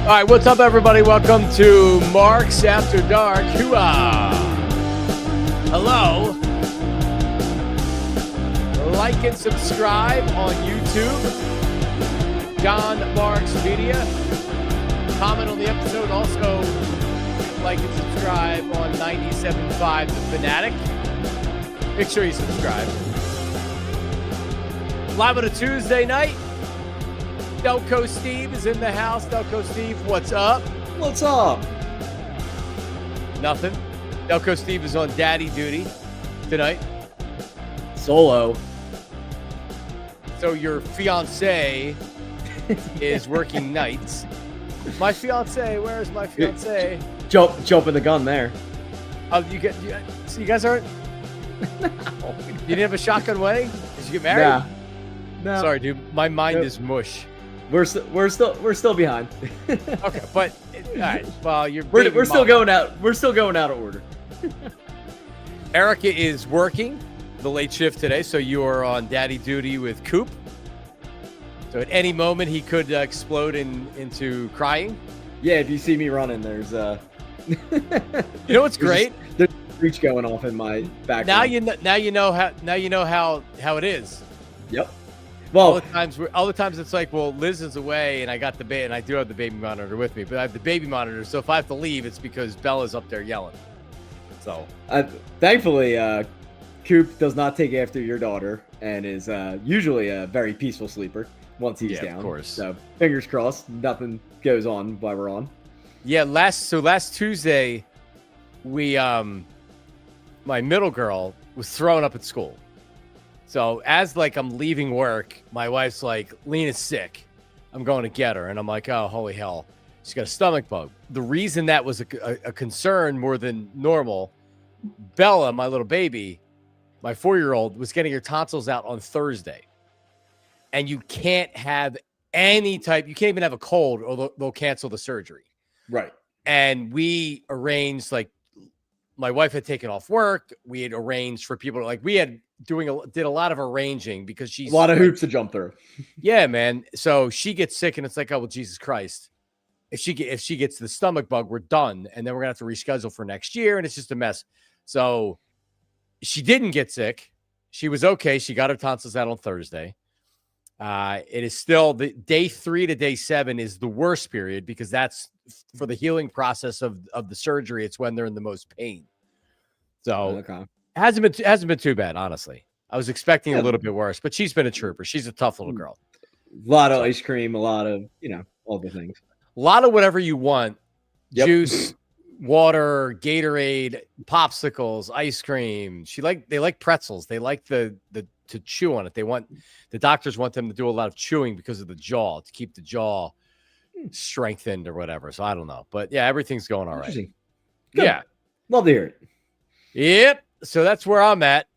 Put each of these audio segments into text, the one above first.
All right, what's up, everybody? Welcome to Marks After Dark. Hooah! Hello. Like and subscribe on YouTube. John Marks Media. Comment on the episode. Also, like and subscribe on 97.5 The Fanatic. Make sure you subscribe. Live on a Tuesday night. Delco Steve is in the house. Delco Steve, what's up? What's up? Nothing. Delco Steve is on daddy duty tonight. Solo. So your fiance is working nights. My fiance, where's my fiance? Jumping the gun there. Oh, so you guys aren't? No. You didn't have a shotgun wedding? Did you get married? No. Sorry, dude. My mind is mush. We're still behind. Okay, but all right. Well, we're still going out. We're still going out of order. Erica is working the late shift today, so you are on daddy duty with Coop. So at any moment he could explode into crying. Yeah, if you see me running, there's You know what's great? There's a breach going off in my background. Now you know how it is. Yep. Well, all the times it's like, well, Liz is away and I got the baby, and I do have the baby monitor with me, but I have the baby monitor, so if I have to leave, it's because Bella's up there yelling. So thankfully, Coop does not take after your daughter and is usually a very peaceful sleeper once he's down. Of course. So fingers crossed, nothing goes on while we're on. Yeah, last Tuesday, we my middle girl was throwing up at school. So as I'm leaving work, my wife's like, Lena's sick. I'm going to get her. And I'm like, oh, holy hell. She's got a stomach bug. The reason that was a concern more than normal, Bella, my little baby, my 4-year-old, was getting her tonsils out on Thursday. And you can't have you can't even have a cold or they'll cancel the surgery. Right. And we arranged, my wife had taken off work. We had arranged for people did a lot of arranging because she's a lot of hoops to jump through. Yeah, man. So she gets sick and it's like, oh, well, Jesus Christ. If she gets the stomach bug, we're done. And then we're going to have to reschedule for next year. And it's just a mess. So she didn't get sick. She was okay. She got her tonsils out on Thursday. It is still the day 3 to day 7 is the worst period because that's for the healing process of the surgery. It's when they're in the most pain. So it hasn't been too bad, honestly. I was expecting a little bit worse, but she's been a trooper. She's a tough little girl. A lot of ice cream, a lot of, all the things. A lot of whatever you want. Yep. Juice, water, Gatorade, popsicles, ice cream. They like pretzels. They like to chew on it. The doctors want them to do a lot of chewing because of the jaw, to keep the jaw strengthened or whatever. So I don't know. But yeah, everything's going all right. Good. Yeah. Love to hear it. Yep. So that's where I'm at.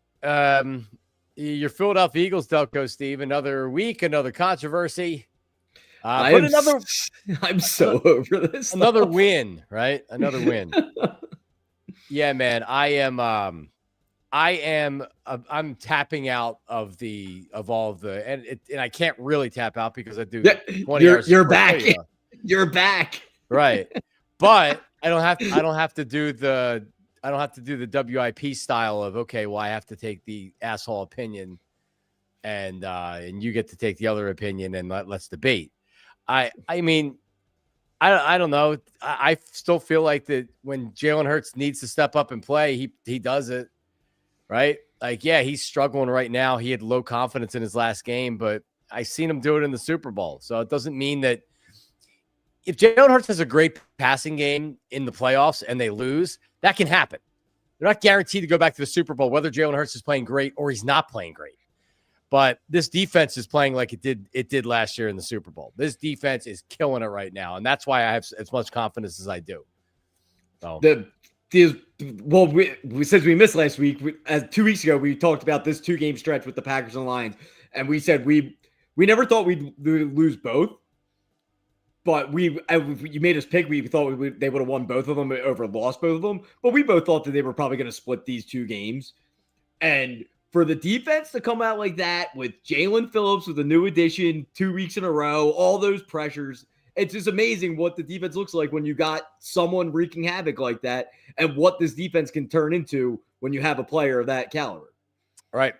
Your Philadelphia Eagles, Delco Steve, another week, another controversy. I'm so over this. Another win, right? Another win. Yeah, man. I'm tapping out of all of the, and I can't really tap out because I do 20 hours. You're back. You're back. Right. But I don't have to do the WIP style of, okay, well, I have to take the asshole opinion and you get to take the other opinion and let's debate. I mean, I don't know. I still feel like that when Jalen Hurts needs to step up and play, he does it, right? Yeah, he's struggling right now. He had low confidence in his last game, but I seen him do it in the Super Bowl. So it doesn't mean that if Jalen Hurts has a great passing game in the playoffs and they lose, that can happen. They're not guaranteed to go back to the Super Bowl, whether Jalen Hurts is playing great or he's not playing great. But this defense is playing like it did last year in the Super Bowl. This defense is killing it right now, and that's why I have as much confidence as I do. So since we missed last week, 2 weeks ago, we talked about this 2-game stretch with the Packers and Lions, and we said we never thought we'd lose both. But you made us pick. We thought they would have won both of them over lost both of them. But we both thought that they were probably going to split these 2 games. And for the defense to come out like that with Jalen Phillips with a new addition 2 weeks in a row, all those pressures, it's just amazing what the defense looks like when you got someone wreaking havoc like that, and what this defense can turn into when you have a player of that caliber. Right.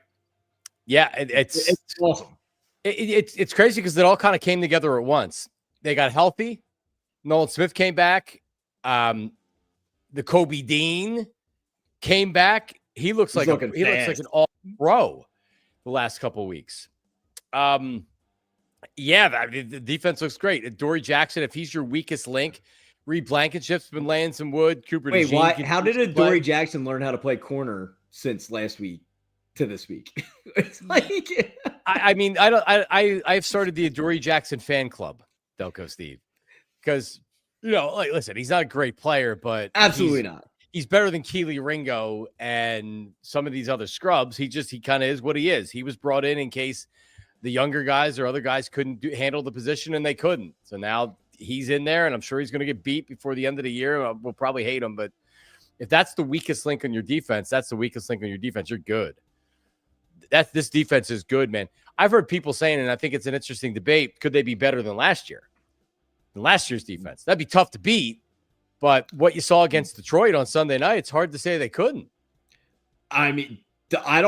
Yeah, It's awesome. It's crazy because it all kind of came together at once. They got healthy. Nolan Smith came back. The Kobe Dean came back. He looks like an all-pro the last couple of weeks. Yeah, the defense looks great. Dory Jackson, if he's your weakest link, Reed Blankenship's been laying some wood. Cooper Wait, DeJean why? How did Dory Jackson learn how to play corner since last week to this week? It's like, I mean, I've started the Dory Jackson fan club, Delco Steve, because like, listen, he's not a great player, but absolutely not. He's better than Keely Ringo and some of these other scrubs. He kind of is what he is. He was brought in case the younger guys or other guys couldn't handle the position, and they couldn't. So now he's in there, and I'm sure he's going to get beat before the end of the year. We'll probably hate him, but if that's the weakest link on your defense, that's the weakest link on your defense. You're good. This defense is good, man. I've heard people saying, and I think it's an interesting debate, could they be better than last year? Than last year's defense? That'd be tough to beat, but what you saw against Detroit on Sunday night, it's hard to say they couldn't. I mean, I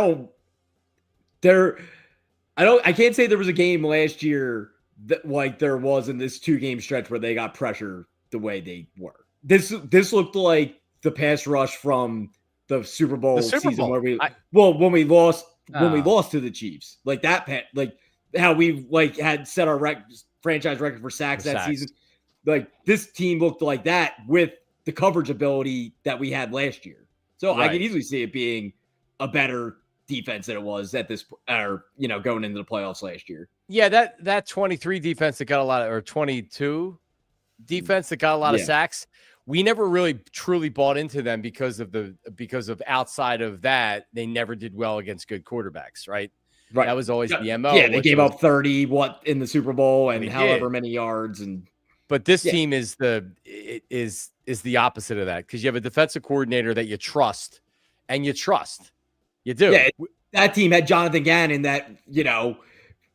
can't say there was a game last year that like there was in this 2-game stretch where they got pressure the way they were. This looked like the pass rush from the Super Bowl season where when we lost to the Chiefs, like that, like how we like had set our franchise record for sacks that season. Like this team looked like that with the coverage ability that we had last year. So I can easily see it being a better defense than it was at this, or going into the playoffs last year. Yeah, that 23 defense that got a lot of, or 22 defense that got a lot of sacks. We never really truly bought into them because of outside of that, they never did well against good quarterbacks, right? Right. That was always the MO. Yeah, they gave up 30 in the Super Bowl and however many yards. But this team is the opposite of that, because you have a defensive coordinator that you trust, and you do. Yeah, that team had Jonathan Gannon that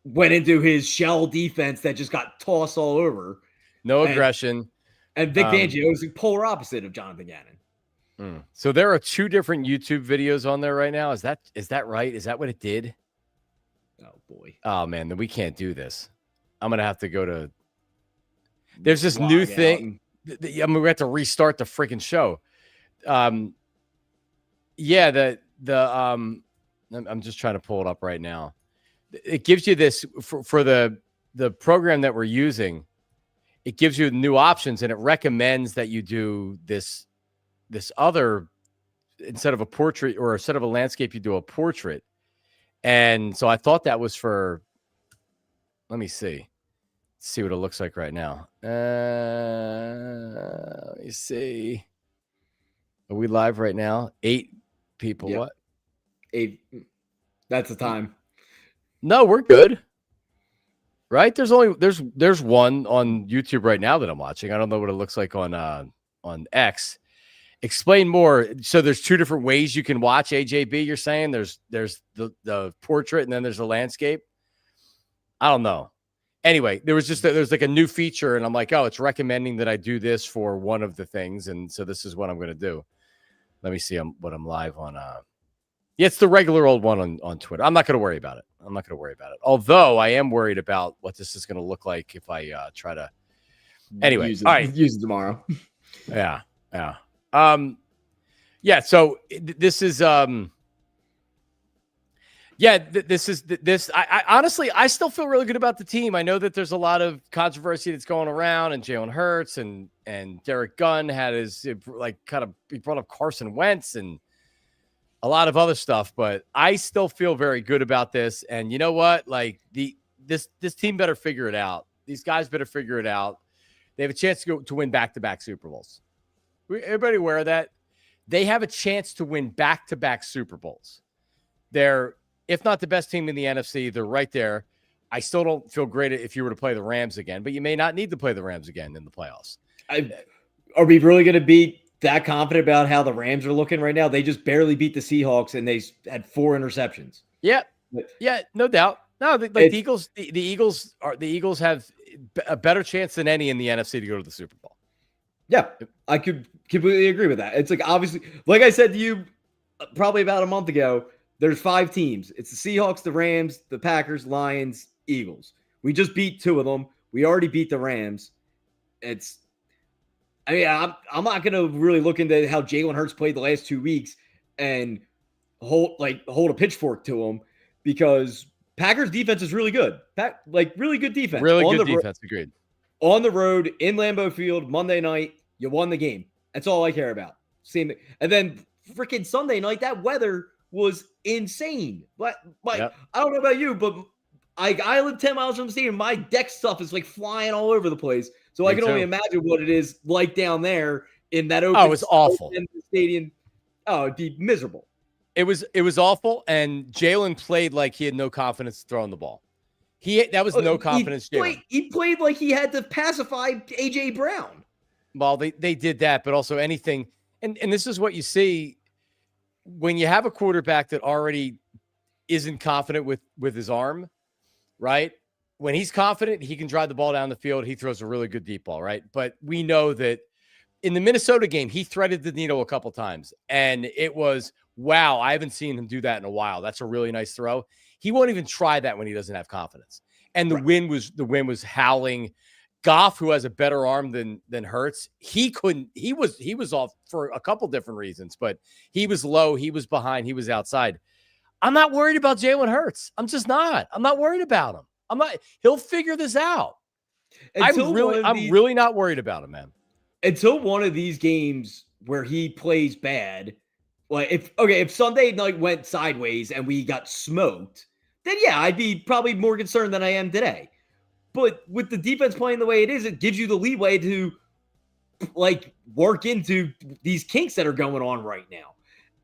went into his shell defense that just got tossed all over. No aggression. And Vic Fangio was the polar opposite of Jonathan Gannon. So there are 2 different YouTube videos on there right now. Is that right? Is that what it did? Oh boy. Oh man, then we can't do this. I'm gonna have to go to. There's this new thing. We have to restart the freaking show. Yeah, I'm just trying to pull it up right now. It gives you this for the program that we're using. It gives you new options, and it recommends that you do this other, instead of a portrait or instead of a landscape, you do a portrait. And so I thought that was for, let me see what it looks like right now. Let me see. Are we live right now? 8 people. Yep. What? 8. That's the time. No, we're good. Right? There's one on YouTube right now that I'm watching. I don't know what it looks like on X. Explain more. So there's 2 different ways you can watch AJB. You're saying there's the portrait and then there's the landscape. I don't know. Anyway, there's like a new feature, and I'm like, oh, it's recommending that I do this for one of the things, and so this is what I'm going to do. Let me see what I'm live on. Yeah, it's the regular old one on Twitter. I'm not going to worry about it. Although I am worried about what this is going to look like if I try to. Anyway, all right, use it tomorrow. Yeah. Yeah. So this is this. I honestly, I still feel really good about the team. I know that there's a lot of controversy that's going around, and Jalen Hurts and Derek Gunn had he brought up Carson Wentz and a lot of other stuff, but I still feel very good about this. And you know what? Like this team better figure it out. These guys better figure it out. They have a chance to win back-to-back Super Bowls. Everybody aware of that? They have a chance to win back-to-back Super Bowls. They're, if not the best team in the NFC, they're right there. I still don't feel great if you were to play the Rams again, but you may not need to play the Rams again in the playoffs. Are we really going to be that confident about how the Rams are looking right now? They just barely beat the Seahawks, and they had 4 interceptions. Yeah, no doubt. No, the Eagles. The Eagles have a better chance than any in the NFC to go to the Super Bowl. Yeah, I could completely agree with that. It's like, obviously, like I said to you probably about a month ago, there's 5 teams. It's the Seahawks, the Rams, the Packers, Lions, Eagles. We just beat 2 of them. We already beat the Rams. I'm not going to really look into how Jalen Hurts played the last 2 weeks and hold a pitchfork to him, because Packers defense is really good. Really good defense. Really good defense. Agreed. On the road in Lambeau Field, Monday night, you won the game. That's all I care about. Same thing. And then freaking Sunday night, that weather was insane. Yep. I don't know about you, but I live 10 miles from the stadium. My deck stuff is like flying all over the place. So I can only imagine what it is like down there in that open. Oh, it's awful. In the stadium. Oh, it'd be miserable. It was awful, and Jalen played like he had no confidence throwing the ball. That was no confidence. He played like he had to pacify AJ Brown. Well, they did that, but also anything, and this is what you see when you have a quarterback that already isn't confident with his arm, right? When he's confident, he can drive the ball down the field. He throws a really good deep ball, right? But we know that in the Minnesota game, he threaded the needle a couple times, and it was, wow, I haven't seen him do that in a while. That's a really nice throw. He won't even try that when he doesn't have confidence. And the wind was howling. Goff, who has a better arm than Hurts, he was off for a couple different reasons, but he was low, he was behind, he was outside. I'm not worried about Jalen Hurts. I'm just not. I'm not worried about him. He'll figure this out. I'm really not worried about him, man. Until one of these games where he plays bad, if Sunday night went sideways and we got smoked, then yeah, I'd be probably more concerned than I am today. But with the defense playing the way it is, it gives you the leeway to work into these kinks that are going on right now.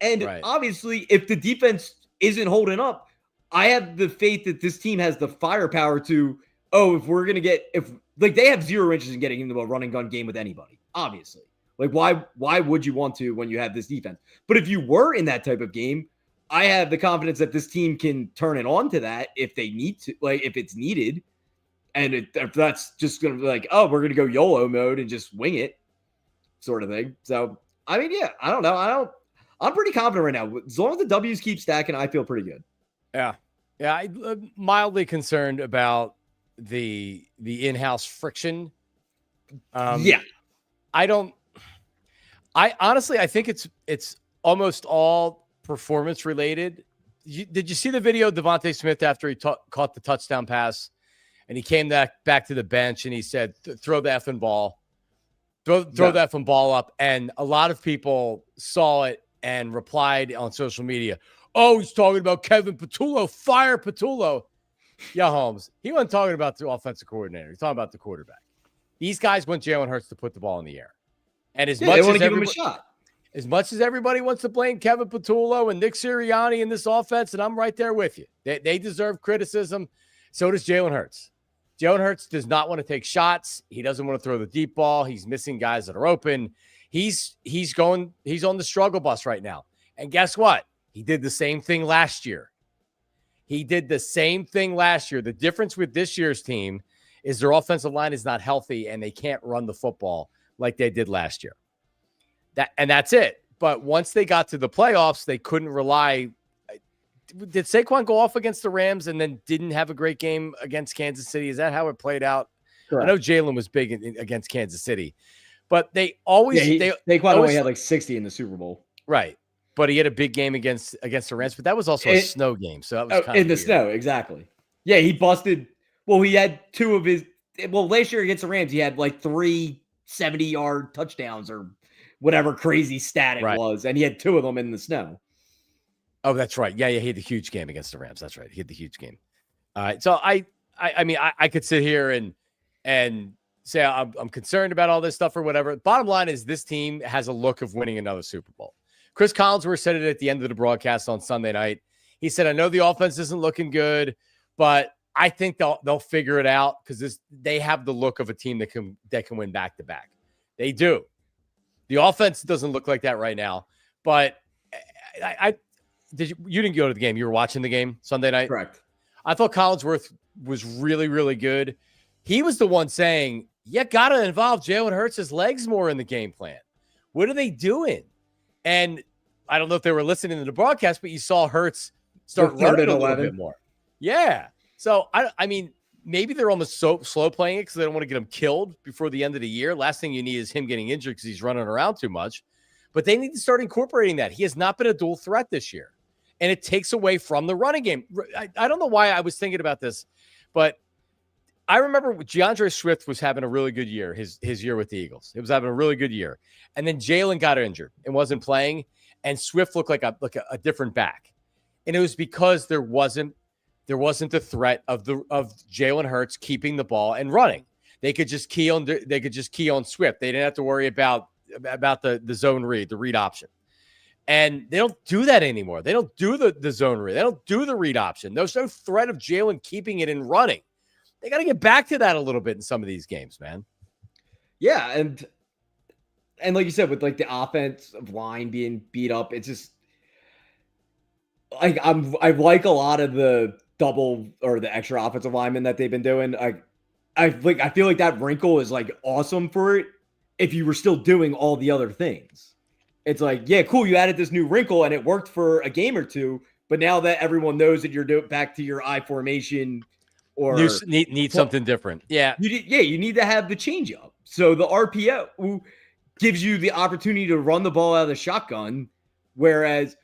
And obviously, if the defense isn't holding up, I have the faith that this team has the firepower to, if they have 0 interest in getting into a run and gun game with anybody, obviously. Why would you want to when you have this defense? But if you were in that type of game, I have the confidence that this team can turn it on to that if they need to, if it's needed. And if that's just going to be like, oh, we're going to go YOLO mode and just wing it sort of thing. So, I mean, yeah, I don't know. I'm pretty confident right now. As long as the W's keep stacking, I feel pretty good. Yeah. Yeah. I'm mildly concerned about the in-house friction. Yeah. I honestly think it's almost all performance related. Did you see the video of Devontae Smith after he caught the touchdown pass and he came back to the bench and he said, throw the effing ball, throw the effing ball up. And a lot of people saw it and replied on social media, oh, he's talking about Kevin Patullo, fire Patullo. Yeah, Holmes, he wasn't talking about the offensive coordinator. He's talking about the quarterback. These guys want Jalen Hurts to put the ball in the air. And as much as give him a shot. As much as everybody wants to blame Kevin Patullo and Nick Sirianni in this offense, and I'm right there with you. They deserve criticism. So does Jalen Hurts. Jalen Hurts does not want to take shots. He doesn't want to throw the deep ball. He's missing guys that are open. He's on the struggle bus right now. And guess what? He did the same thing last year. The difference with this year's team is their offensive line is not healthy and they can't run the football like they did last year. That's it. But once they got to the playoffs, they couldn't rely. Did Saquon go off against the Rams and then didn't have a great game against Kansas City? Is that how it played out? Correct. I know Jalen was big against Kansas City, but they always Saquon only had like 60 in the Super Bowl, right? But he had a big game against the Rams, but that was also a snow game, so that was kind of weird. Snow, exactly. Yeah, he busted. Well, he had 2 of his. Well, last year against the Rams, he had like 3 70-yard touchdowns or whatever crazy stat it was, and he had 2 of them in the snow. Oh, that's right. Yeah, he had the huge game against the Rams. That's right. He had the huge game. So I mean, I could sit here and say I'm concerned about all this stuff or whatever. Bottom line is this team has a look of winning another Super Bowl. Chris Collinsworth said it at the end of the broadcast on Sunday night. He said, I know the offense isn't looking good, but I think they'll figure it out because they have the look of a team that can win back to back. They do. The offense doesn't look like that right now, but you didn't go to the game. You were watching the game Sunday night? Correct. I thought Collinsworth was really, really good. he was the one saying, you got to involve Jalen Hurts' legs more in the game plan. What are they doing? And I don't know if they were listening to the broadcast, but you saw Hurts start running a little bit more. Yeah. So, I mean, maybe they're almost so slow playing it because they don't want to get him killed before the end of the year. Last thing you need is him getting injured because he's running around too much. But they need to start incorporating that. He has not been a dual threat this year. And it takes away from the running game. I don't know why I was thinking about this, but I remember DeAndre Swift was having a really good year, his year with the Eagles. It was having a really good year. And then Jalen got injured and wasn't playing, and Swift looked like a different back. And it was because there wasn't the threat of Jalen Hurts keeping the ball and running. They could just key on Swift. They didn't have to worry about the zone read, the read option. And they don't do that anymore. They don't do the zone read. They don't do the read option. There's no threat of Jalen keeping it and running. They got to get back to that a little bit in some of these games, man. Yeah, and like you said, with like the offensive line being beat up, it's just like I like a lot of the double or the extra offensive linemen that they've been doing. I feel like that wrinkle is like awesome for it if you were still doing all the other things. It's like, yeah, cool, you added this new wrinkle and it worked for a game or two, but now that everyone knows that you're back to your I formation or you need something different. Yeah. You need to have the change up. So the RPO gives you the opportunity to run the ball out of the shotgun, whereas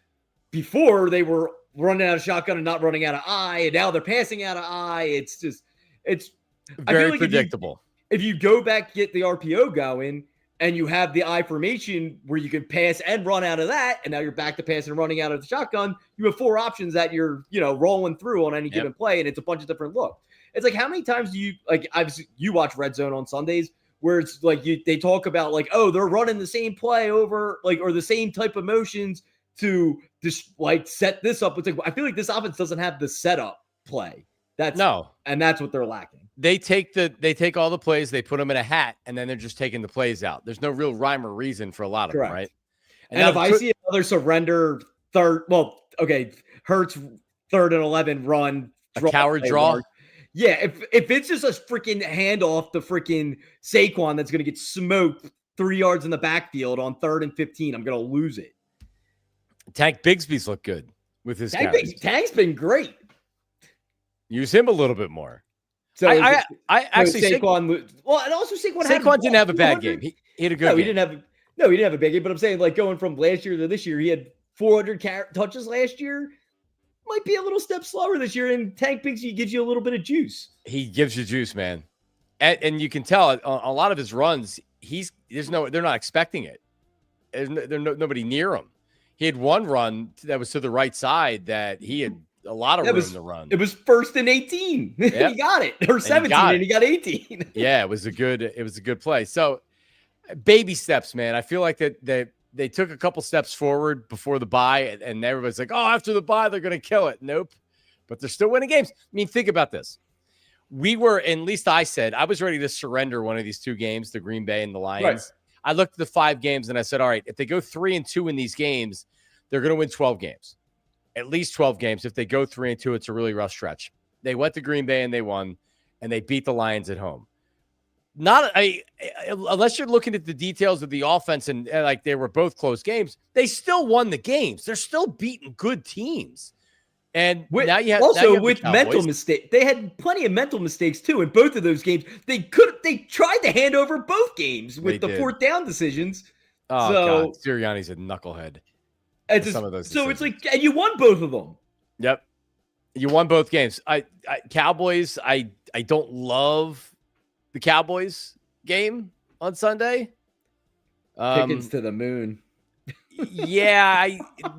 before they were running out of shotgun and not running out of I, and now they're passing out of I. It's very predictable. If you go back, get the RPO going, and you have the I formation where you can pass and run out of that, and now you're back to passing and running out of the shotgun, you have 4 options that you're, rolling through on any given play, and it's a bunch of different looks. It's like, how many times do you watch Red Zone on Sundays where it's like they talk about like, oh, they're running the same play over or the same type of motions to just like set this up. It's like, I feel like this offense doesn't have the setup play. And that's what they're lacking. They take all the plays, they put them in a hat, and then they're just taking the plays out. There's no real rhyme or reason for a lot of them, right? And if I see another surrender Hurts 3rd and 11 run, coward draw. Yeah, if it's just a freaking handoff to freaking Saquon that's going to get smoked 3 yards in the backfield on 3rd and 15, I'm going to lose it. Tank Bigsby's looked good with his Tank's been great. Use him a little bit more. So I actually Saquon. And also Saquon didn't have a bad game. He had a good game. He didn't have a bad game. But I'm saying, like, going from last year to this year, he had 400 touches last year. Might be a little step slower this year. And Tank Bigsby gives you a little bit of juice. He gives you juice, man. And you can tell on a lot of his runs, they're not expecting it. There's nobody near him. He had one run that was to the right side that he had a lot of room to run. It was 1st and 18. Yep. He got it. Or 17 and he got 18. Yeah, it was a good play. So baby steps, man. I feel like that they took a couple steps forward before the bye, and everybody's like, oh, after the bye, they're going to kill it. Nope. But they're still winning games. I mean, think about this. At least I said, I was ready to surrender one of these 2 games, the Green Bay and the Lions. Right. I looked at the 5 games and I said, all right, if they go 3-2 in these games, they're going to win 12 games. At least 12 games. If they go 3-2, it's a really rough stretch. They went to Green Bay and they won, and they beat the Lions at home. Unless you're looking at the details of the offense and like they were both close games, they still won the games. They're still beating good teams. And now you have with mental mistakes. They had plenty of mental mistakes too in both of those games. They tried to hand over both games with the 4th down decisions. Oh, God. Sirianni's a knucklehead. Some of those decisions. So it's like, and you won both of them. Yep. You won both games. Cowboys, I don't love the Cowboys game on Sunday. Pickens to the moon. Yeah,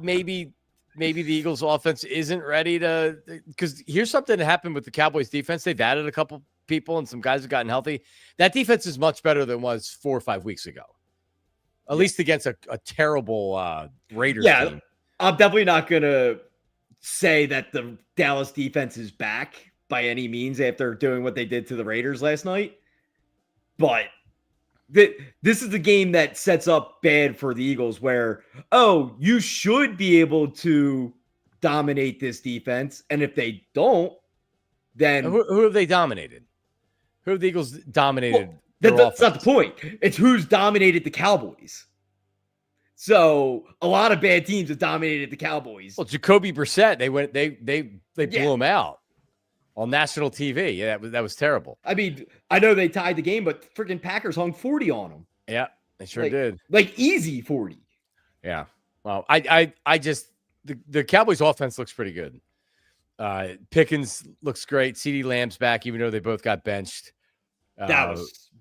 maybe the Eagles offense isn't ready because here's something that happened with the Cowboys defense. They've added a couple people and some guys have gotten healthy. That defense is much better than it was 4 or 5 weeks ago. At least against a terrible Raiders team. I'm definitely not going to say that the Dallas defense is back by any means after doing what they did to the Raiders last night. But this is the game that sets up bad for the Eagles where, you should be able to dominate this defense. And if they don't, then... Who have they dominated? Who have the Eagles dominated? Well, that's not the point. It's who's dominated the Cowboys. So a lot of bad teams have dominated the Cowboys. Well, Jacoby Brissett, they blew him out on national TV. Yeah, that was terrible. I mean, I know they tied the game, but freaking Packers hung 40 on them. Yeah, they sure did. Like easy 40. Yeah. Well, I just the Cowboys offense looks pretty good. Pickens looks great. CeeDee Lamb's back, even though they both got benched. That was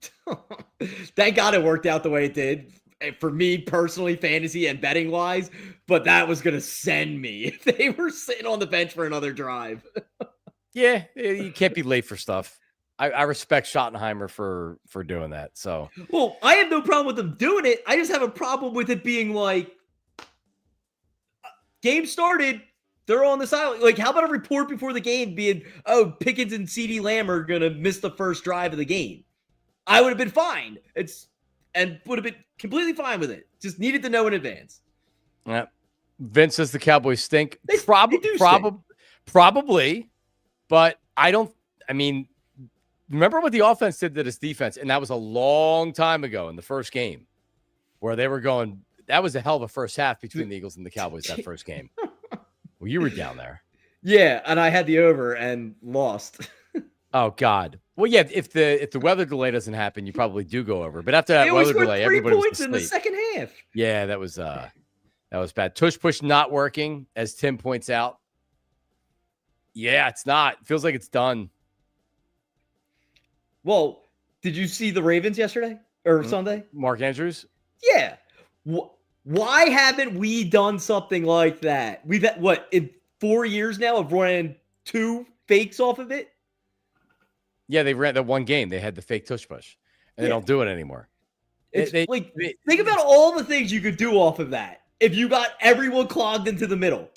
thank God it worked out the way it did. For me personally, fantasy and betting wise, but that was going to send me if they were sitting on the bench for another drive. Yeah, you can't be late for stuff. I respect Schottenheimer for doing that. So, well, I have no problem with them doing it. I just have a problem with it being like, game started, they're on the sideline. Like, how about a report before the game being, oh, Pickens and CeeDee Lamb are going to miss the first drive of the game? I would have been fine. And would have been completely fine with it. Just needed to know in advance. Yeah. Vince says the Cowboys stink. They stink. Probably, but I mean, remember what the offense did to this defense? And that was a long time ago in the first game where they were going, that was a hell of a first half between the Eagles and the Cowboys that first game. Well, you were down there. Yeah, and I had the over and lost. Oh, God. Well, yeah, if the weather delay doesn't happen, you probably do go over. But after that weather delay, everybody was asleep. In the second half. Yeah, that was bad. Tush push not working, as Tim points out. Yeah, it's not. It feels like it's done. Well, did you see the Ravens yesterday or Sunday? Mark Andrews? Yeah. Why haven't we done something like that? We've had, in 4 years now of running 2 fakes off of it? Yeah, they ran that one game. They had the fake tush push, and they don't do it anymore. Think about all the things you could do off of that if you got everyone clogged into the middle.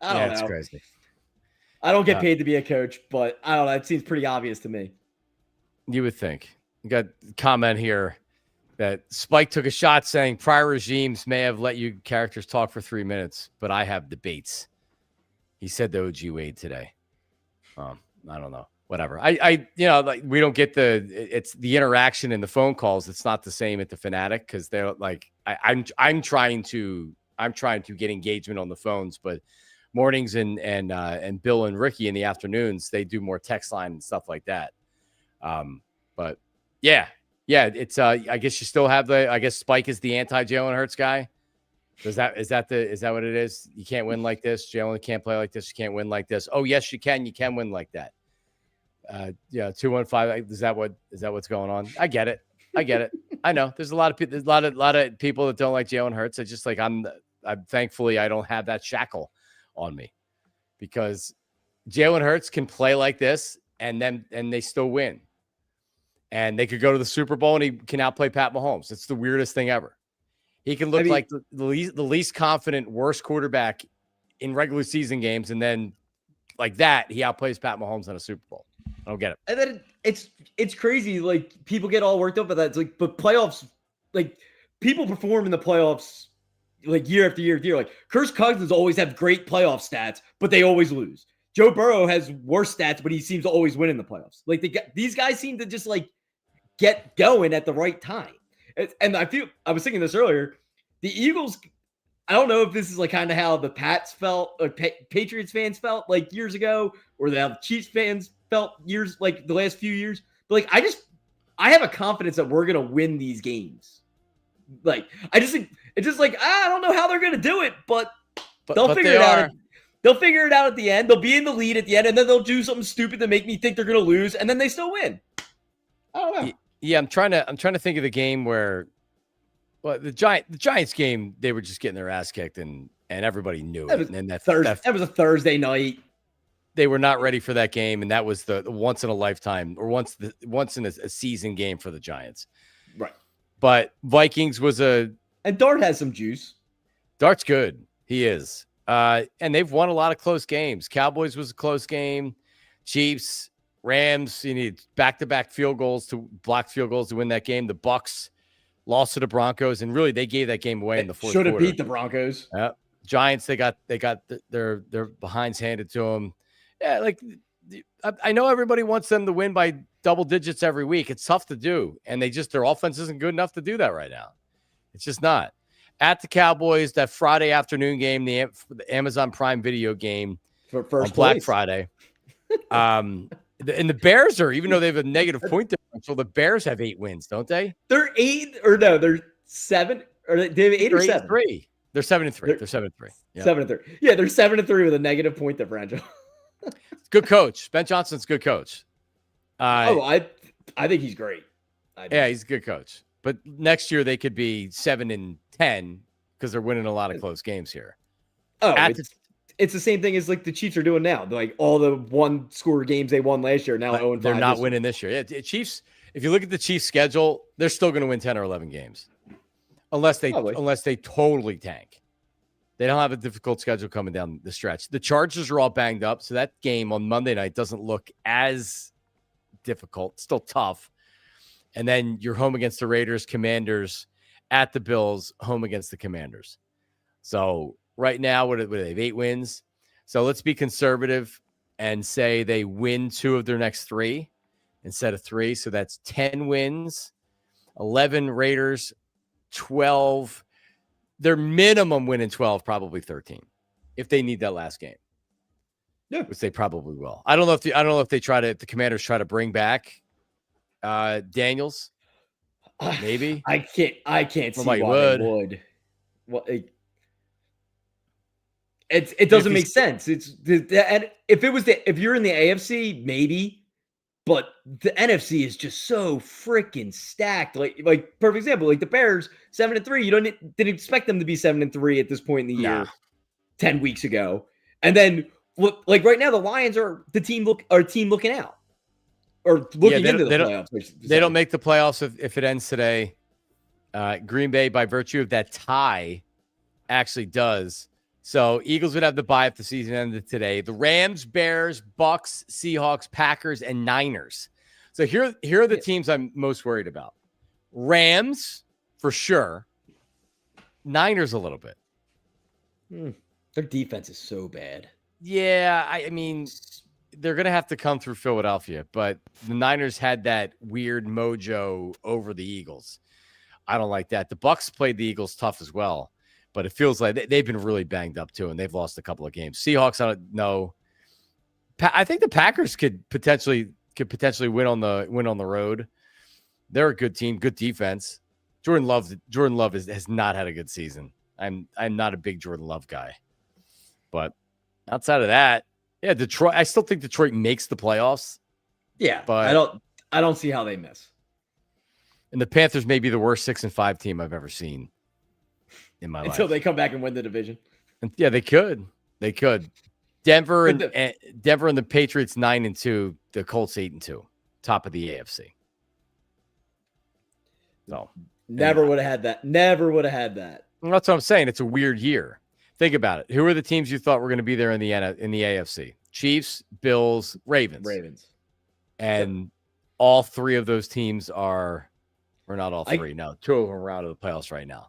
I don't know. It's crazy. I don't get paid to be a coach, but I don't know. It seems pretty obvious to me. You would think. You got a comment here that Spike took a shot saying prior regimes may have let you characters talk for 3 minutes, but I have debates. He said to OG Wade today. I don't know. Whatever. We don't get it's the interaction in the phone calls. It's not the same at the Fanatic because they're like, I'm trying to get engagement on the phones, but mornings and Bill and Ricky in the afternoons, they do more text line and stuff like that. But yeah, it's I guess you still have I guess Spike is the anti Jalen Hurts guy. Is that what it is? You can't win like this. Jalen can't play like this. You can't win like this. Oh yes, you can. You can win like that. 215. Is that what's going on? I get it. I know there's a lot of people that don't like Jalen Hurts. It's just like I'm thankfully I don't have that shackle on me because Jalen Hurts can play like this and they still win. And they could go to the Super Bowl and he can outplay Pat Mahomes. It's the weirdest thing ever. He can look like the least confident, worst quarterback in regular season games, and then like that, he outplays Pat Mahomes in a Super Bowl. I don't get it. And then it's crazy. Like people get all worked up about that. It's like, but playoffs, like people perform in the playoffs, like year after year after year. Like Kirk Cousins always have great playoff stats, but they always lose. Joe Burrow has worse stats, but he seems to always win in the playoffs. Like these guys seem to just like get going at the right time. And I was thinking this earlier. The Eagles, I don't know if this is like kind of how the Pats felt or Patriots fans felt like years ago, or the Chiefs fans felt years like the last few years. But like I have a confidence that we're gonna win these games. Like I just think it's just like I don't know how they're gonna do it, but they'll figure it out. They'll figure it out at the end. They'll be in the lead at the end, and then they'll do something stupid to make me think they're gonna lose, and then they still win. I don't know. Yeah, I'm trying to think of the game where, well, the Giants game, they were just getting their ass kicked, and everybody knew it. And that was a Thursday night. They were not ready for that game, and that was the once in a lifetime or once in a season game for the Giants. Right. But Vikings was and Dart has some juice. Dart's good. He is. And they've won a lot of close games. Cowboys was a close game. Chiefs, Rams, you need back-to-back blocked field goals to win that game. The Bucks lost to the Broncos, and really they gave that game away in the fourth quarter. Should have beat the Broncos. Giants, they got their behinds handed to them. Yeah, like I know everybody wants them to win by double digits every week. It's tough to do, and their offense isn't good enough to do that right now. It's just not. At the Cowboys, that Friday afternoon game, the Amazon Prime Video game for first on Black place. Friday. And the Bears are, even though they have a negative point differential, the Bears have 8 wins, don't they? They're 8 or no, they're 7 or they have 8 or 7. 3. They're 7-3. They're 7-3. Yeah. 7-3. Yeah, they're 7-3 with a negative point differential. Good coach. Ben Johnson's good coach. I think he's great. Yeah, he's a good coach. But next year they could be 7-10 because they're winning a lot of close games here. Oh, it's the same thing as like the Chiefs are doing now. Like all the 1-score games they won last year, now 0-5. They're not winning this year. Yeah, Chiefs. If you look at the Chiefs' schedule, they're still going to win 10 or 11 games, unless they totally tank. They don't have a difficult schedule coming down the stretch. The Chargers are all banged up, so that game on Monday night doesn't look as difficult. It's still tough. And then you're home against the Raiders, Commanders, at the Bills, home against the Commanders. So right now, what do they have? 8 wins. So let's be conservative and say they win 2 of their next 3 instead of 3. So that's 10 wins, 11 Raiders, 12. Their minimum win in 12, probably 13, if they need that last game. Yeah, which they probably will. I don't know if the Commanders try to bring back Daniels. Maybe I can't see why they would. Well, it doesn't make sense. And if you're in the AFC, maybe, but the NFC is just so freaking stacked. Like perfect example, like the Bears 7-3. You didn't expect them to be 7-3 at this point in the year, 10 weeks ago, and then like right now the Lions are the team looking out. Or looking into the playoffs. They don't make the playoffs if it ends today. Green Bay, by virtue of that tie, actually does. So Eagles would have the bye if the season ended today. The Rams, Bears, Bucks, Seahawks, Packers, and Niners. So here are the teams I'm most worried about. Rams, for sure. Niners a little bit. Their defense is so bad. Yeah, I mean, they're going to have to come through Philadelphia, but the Niners had that weird mojo over the Eagles. I don't like that. The Bucks played the Eagles tough as well, but it feels like they've been really banged up too, and they've lost a couple of games. Seahawks, I don't know. I think the Packers could potentially win on the road. They're a good team, good defense. Jordan Love has not had a good season. I'm not a big Jordan Love guy, but outside of that, yeah, Detroit. I still think Detroit makes the playoffs. Yeah, but I don't see how they miss. And the Panthers may be the worst 6-5 team I've ever seen in my life until they come back and win the division. And yeah, they could. Denver and the Patriots 9-2. The Colts 8-2. Top of the AFC. So never would have had that. Never would have had that. Well, that's what I'm saying. It's a weird year. Think about it. Who are the teams you thought were going to be there in the AFC? Chiefs, Bills, Ravens. And all 3 of those teams are, or not all 3. No, 2 of them are out of the playoffs right now.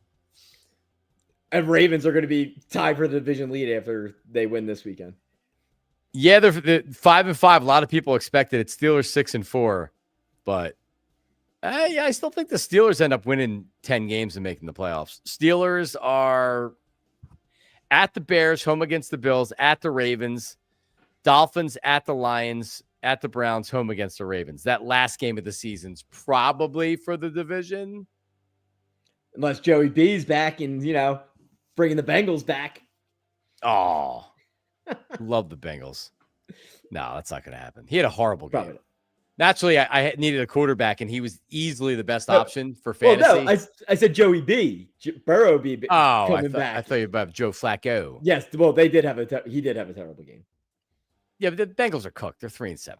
And Ravens are going to be tied for the division lead after they win this weekend. Yeah, they're 5-5. A lot of people expected it. Steelers 6-4, but I still think the Steelers end up winning 10 games and making the playoffs. Steelers are at the Bears, home against the Bills, at the Ravens, Dolphins at the Lions, at the Browns, home against the Ravens. That last game of the season's probably for the division. Unless Joey B's back and, bringing the Bengals back. Oh, love the Bengals. No, that's not going to happen. He had a horrible game. Probably. Naturally, I needed a quarterback, and he was easily the best option for fantasy. Well, no, I said Joey B. Burrow B. Coming back. I thought you were about Joe Flacco. Yes, well, he did have a terrible game. Yeah, but the Bengals are cooked. They're 3-7.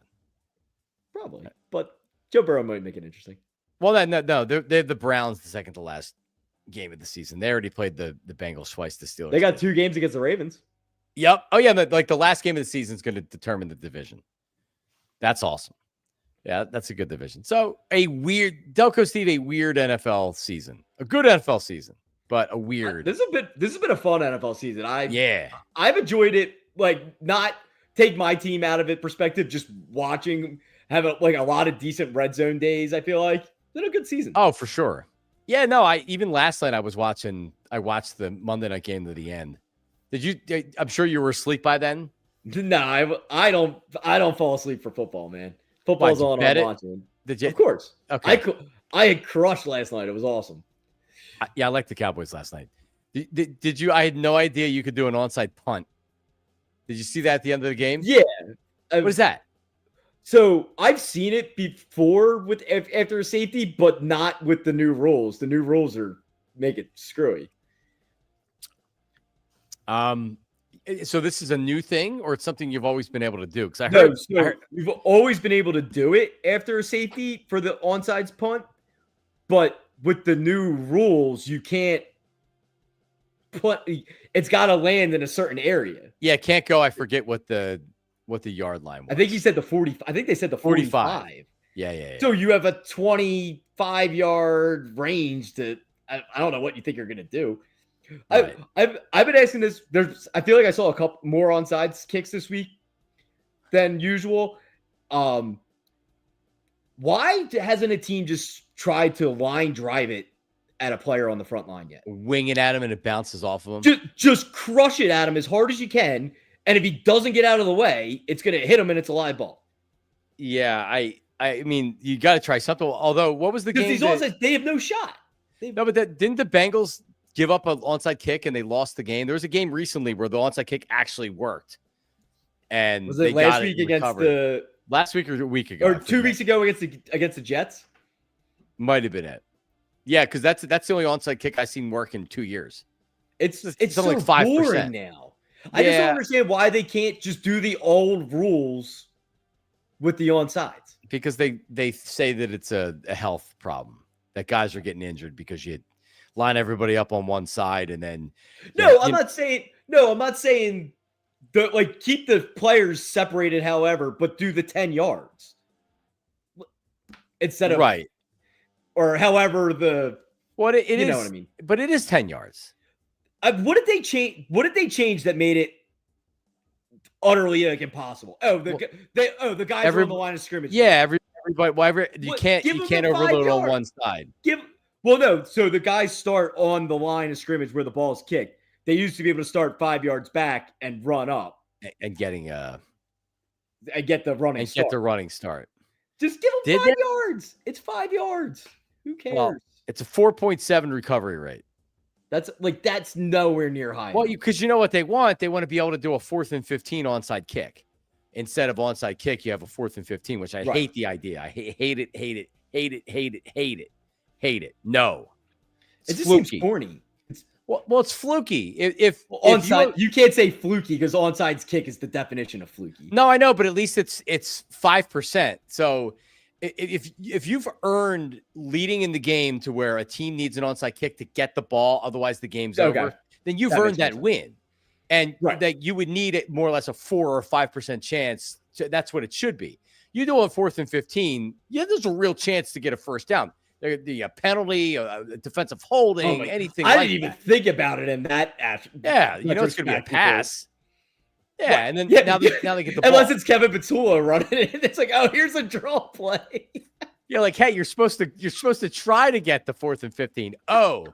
Probably, but Joe Burrow might make it interesting. Well, no, they have the Browns the second to last game of the season. They already played the Bengals twice. The Steelers. They got 2 games against the Ravens. Yep. Oh yeah, like the last game of the season is going to determine the division. That's awesome. Yeah, that's a good division. So a weird Delco Steve, a weird NFL season, a good NFL season, but a weird. This has been a fun NFL season. I've enjoyed it. Like not take my team out of it perspective, just watching, have a lot of decent red zone days. I feel like it's been a good season. Oh, for sure. Yeah, no, even last night I watched the Monday night game to the end. Did you? I'm sure you were asleep by then. No, I don't fall asleep for football, man. Football's on. I'm watching. Did you? Of course. Okay. I had crushed last night. It was awesome. I liked the Cowboys last night. Did you? I had no idea you could do an onside punt. Did you see that at the end of the game? Yeah. What is that? So I've seen it before with after a safety, but not with the new rules. The new rules make it screwy. So this is a new thing, or it's something you've always been able to do? Because we've always been able to do it after a safety for the onside punt, but with the new rules, you can't put. It's got to land in a certain area. Yeah, it can't go. I forget what the yard line was. I think he said the 40. I think they said the 45. Yeah. So you have a 25-yard range to. I don't know what you think you're gonna do. Right. I've been asking this. I feel like I saw a couple more onside kicks this week than usual. Why hasn't a team just tried to line drive it at a player on the front line yet? Wing it at him and it bounces off of him. Just crush it at him as hard as you can, and if he doesn't get out of the way, it's going to hit him and it's a live ball. Yeah, I mean, you got to try something. Although, what was the game? These onside, they have no shot. No, but didn't the Bengals give up an onside kick and they lost the game? There was a game recently where the onside kick actually worked, and was it last week against last week or a week ago or 2 weeks ago against the Jets? Might have been it. Yeah, because that's the only onside kick I've seen work in 2 years. It's so like 5% boring now. I just don't understand why they can't just do the old rules with the onsides. Because they say that it's a health problem, that guys are getting injured because you line everybody up on one side and then. I'm not saying keep the players separated, however, but do the 10 yards instead of right. Or however it is, you know what I mean? But it is 10 yards. What did they change? What did they change that made it utterly impossible? The guys are on the line of scrimmage. Yeah, everybody. You can't overload on one side. So the guys start on the line of scrimmage where the ball's kicked. They used to be able to start 5 yards back and run up and get the running start. Just give them 5 yards. It's 5 yards. Who cares? Well, it's a 4.7 recovery rate. That's nowhere near high. Well, because you know what they want? They want to be able to do a 4th and 15 onside kick. Instead of onside kick, you have a 4th and 15, which I hate the idea. I hate it. No. It just seems corny. Well, it's fluky. Onside, you can't say fluky because onside's kick is the definition of fluky. No, I know, but at least it's 5%. So if you've earned leading in the game to where a team needs an onside kick to get the ball, otherwise the game's over, then you've earned that win. And that you would need it more or less a 4 or 5% chance. That's what it should be. You do a 4th and 15, there's a real chance to get a first down. The penalty, defensive holding, anything. I didn't even think about it in that aspect. Yeah, it's going to be a pass. Yeah, and then now they get the ball. Unless it's Kevin Patula running it, it's like, here's a draw play. You're like, hey, you're supposed to try to get the 4th and 15. Oh,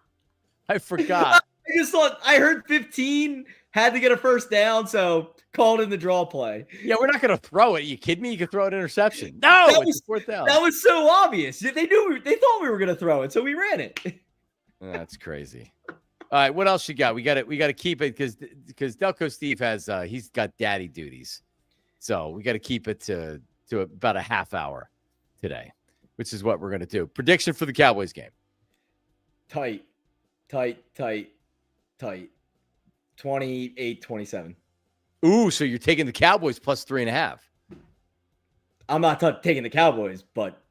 I forgot. I just thought I heard 15 had to get a first down, so called in the draw play. Yeah, we're not going to throw it. You kidding me? You could throw an interception. No, it's 4th down. That was so obvious. They thought we were going to throw it, so we ran it. That's crazy. All right, what else you got? We got to keep it because Delco Steve has he's got daddy duties, so we got to keep it to about a half hour today, which is what we're going to do. Prediction for the Cowboys game: tight. 28-27. Ooh, so you're taking the Cowboys plus 3.5. I'm not taking the Cowboys, but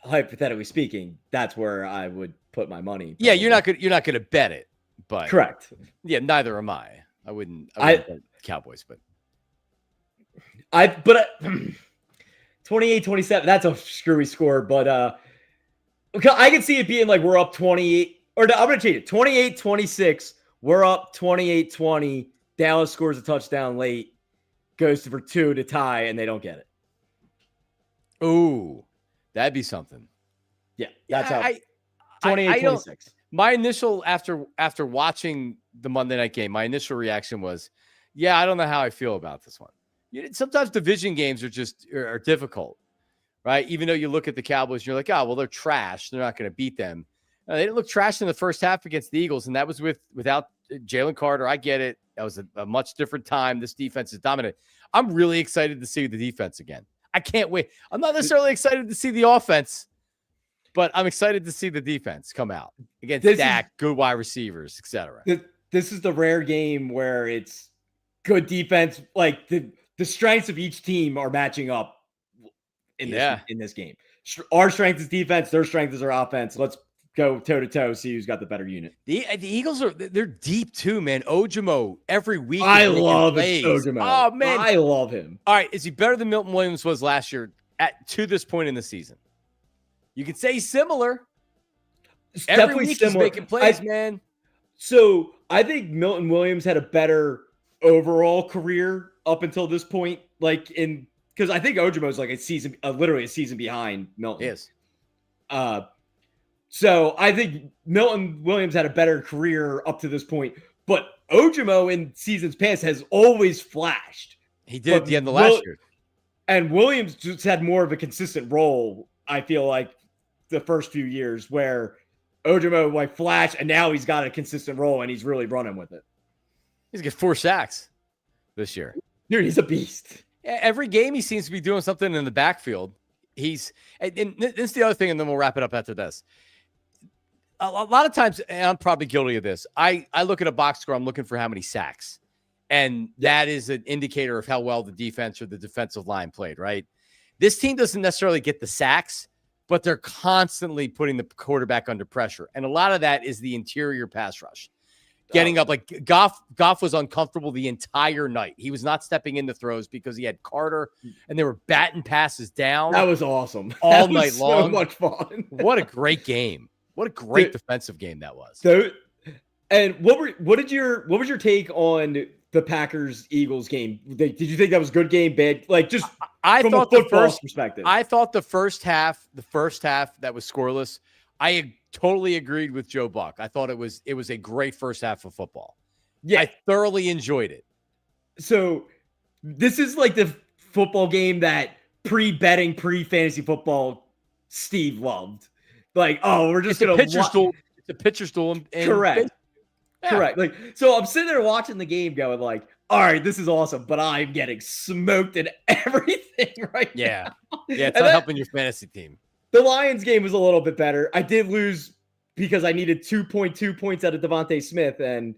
hypothetically speaking, that's where I would put my money. Yeah, you're not gonna bet it, but correct. Yeah, neither am I. I wouldn't bet Cowboys, but 28-27. That's a screwy score, but I can see it being like we're up 28. Or no, I'm going to change it. 28-26. We're up 28-20. Dallas scores a touchdown late. goes for 2 to tie, and they don't get it. Ooh, that'd be something. Yeah, that's how. I 28-26. My initial after watching the Monday night game, my initial reaction was, yeah, I don't know how I feel about this one. Sometimes division games are difficult, right? Even though you look at the Cowboys, you're like, oh, well, they're trash. They're not going to beat them. They didn't look trash in the first half against the Eagles, and that was without Jalen Carter. I get it. That was a much different time. This defense is dominant. I'm really excited to see the defense again. I can't wait. I'm not necessarily excited to see the offense, but I'm excited to see the defense come out against Dak, good wide receivers, etc. This is the rare game where it's good defense. Like the strengths of each team are matching up in this game. Our strength is defense. Their strength is our offense. Let's go toe to toe, see who's got the better unit. The Eagles they're deep too, man. Ojimo every week. I love Ojimo. Oh man, I love him. All right, is he better than Milton Williams was last year to this point in the season? You could say he's similar. Every week he's making plays, man. So I think Milton Williams had a better overall career up until this point, because I think Ojimo is like literally a season behind Milton. Yes. So I think Milton Williams had a better career up to this point, but Ojimo in seasons past has always flashed. He did at the end of last year. And Williams just had more of a consistent role, I feel like, the first few years, where Ojimo flashed, and now he's got a consistent role, and he's really running with it. He's got 4 sacks this year. Dude, he's a beast. Every game he seems to be doing something in the backfield. And this is the other thing, and then we'll wrap it up after this. A lot of times, and I'm probably guilty of this, I look at a box score, I'm looking for how many sacks. And that is an indicator of how well the defense or the defensive line played, right? This team doesn't necessarily get the sacks, but they're constantly putting the quarterback under pressure. And a lot of that is the interior pass rush. Getting up, like Goff was uncomfortable the entire night. He was not stepping into throws because he had Carter, and they were batting passes down. That was awesome. All night long. So much fun. What a great game. What a great defensive game that was. So, and what was your take on the Packers-Eagles game? Did you think that was a good game, bad? Like, just from a football perspective. I thought the first half that was scoreless, I totally agreed with Joe Buck. I thought it was a great first half of football. Yeah, I thoroughly enjoyed it. So this is like the football game that pre-betting, pre-fantasy football Steve loved. Like, oh, we're just going to It's a pitcher's duel. Correct. Yeah. Correct. Like, so I'm sitting there watching the game going like, all right, this is awesome, but I'm getting smoked in everything right now. Yeah, it's not helping your fantasy team. The Lions game was a little bit better. I did lose because I needed 2.2 points out of Devontae Smith and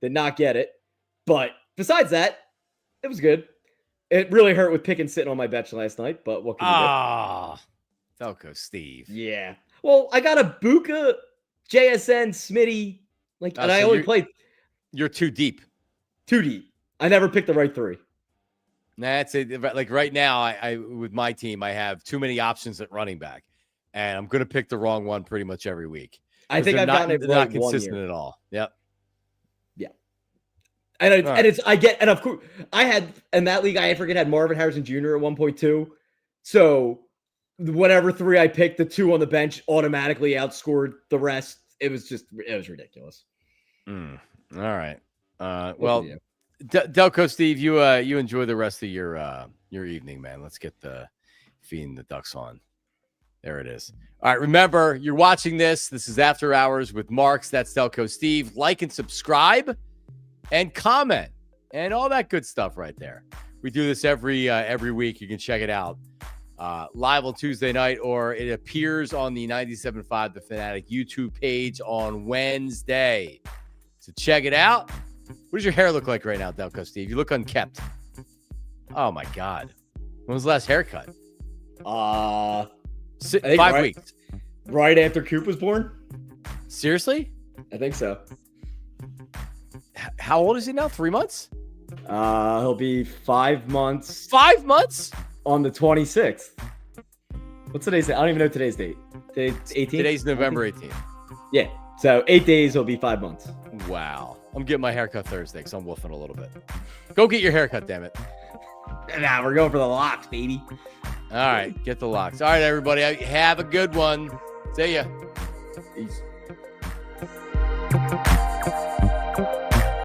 did not get it. But besides that, it was good. It really hurt with Pickens sitting on my bench last night, but what can you do? Ah, Delco Steve. Yeah. Well, I got a Buka, JSN, Smitty, and I only played. You're too deep. Too deep. I never picked the right 3. That's it. Like right now, I with my team, I have too many options at running back, and I'm going to pick the wrong one pretty much every week. I think I've gotten it right not consistent at all. Yep. Yeah. And of course I had in that league, I had Marvin Harrison Jr. at 1.2. So whatever 3 I picked, the 2 on the bench automatically outscored the rest. It was ridiculous. All right. Well, Delco Steve, you enjoy the rest of your evening, man. Let's get the feeding the ducks on. There it is. All right. Remember, you're watching this. This is After Hours with Marks. That's Delco Steve. Like and subscribe and comment and all that good stuff right there. We do this every week. You can check it out live on Tuesday night, or it appears on the 97.5 The Fanatic YouTube page on Wednesday. So check it out. What does your hair look like right now, Delco Steve? You look unkempt. Oh my God. When was the last haircut? 5 weeks. Right after Coop was born? Seriously? I think so. How old is he now? 3 months? He'll be 5 months. 5 months? On the 26th. What's today's date? I don't even know today's date. Today's 18th? Today's November 18th. Yeah. So 8 days will be 5 months. Wow. I'm getting my haircut Thursday because I'm woofing a little bit. Go get your haircut, damn it. Nah, we're going for the locks, baby. All right, get the locks. All right, everybody, have a good one. See ya. Peace.